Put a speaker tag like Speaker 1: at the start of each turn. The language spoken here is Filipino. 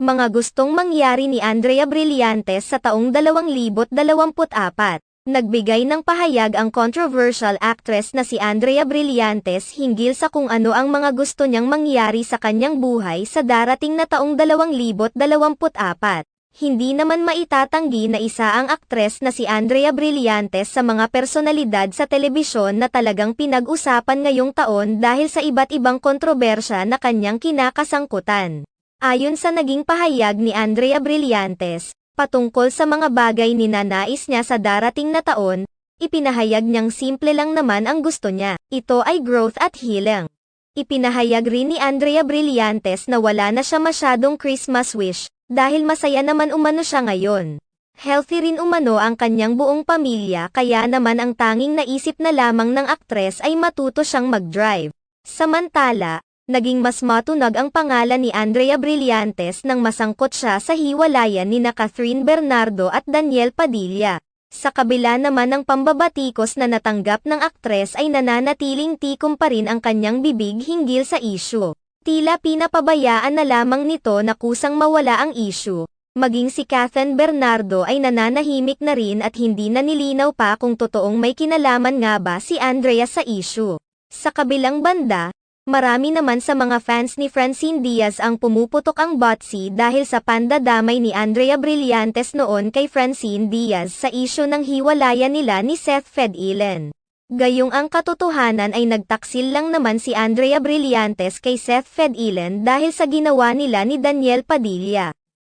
Speaker 1: Mga gustong mangyari ni Andrea Brillantes sa taong 2024. Nagbigay ng pahayag ang controversial actress na si Andrea Brillantes hinggil sa kung ano ang mga gusto niyang mangyari sa kanyang buhay sa darating na taong 2024. Hindi naman maitatanggi na isa ang aktres na si Andrea Brillantes sa mga personalidad sa telebisyon na talagang pinag-usapan ngayong taon dahil sa iba't ibang kontrobersya na kanyang kinakasangkutan. Ayon sa naging pahayag ni Andrea Brillantes, patungkol sa mga bagay ni nanais niya sa darating na taon, ipinahayag niyang simple lang naman ang gusto niya. Ito ay growth at healing. Ipinahayag rin ni Andrea Brillantes na wala na siya masyadong Christmas wish, dahil masaya naman umano siya ngayon. Healthy rin umano ang kanyang buong pamilya kaya naman ang tanging naisip na lamang ng aktres ay matuto siyang mag-drive. Samantala, naging mas matunog ang pangalan ni Andrea Brillantes nang masangkot siya sa hiwalayan nina Catherine Bernardo at Daniel Padilla. Sa kabila naman ng pambabatikos na natanggap ng aktres ay nananatiling tikom pa rin ang kanyang bibig hinggil sa issue. Tila pinapabayaan na lamang nito na kusang mawala ang issue. Maging si Catherine Bernardo ay nananahimik na rin at hindi na nilinaw pa kung totoong may kinalaman nga ba si Andrea sa issue. Sa kabilang banda, marami naman sa mga fans ni Francine Diaz ang pumuputok ang botsi dahil sa pandadamay ni Andrea Brillantes noon kay Francine Diaz sa isyu ng hiwalayan nila ni Seth Fedillen. Gayong ang katotohanan ay nagtaksil lang naman si Andrea Brillantes kay Seth Fedillen dahil sa ginawa nila ni Daniel Padilla.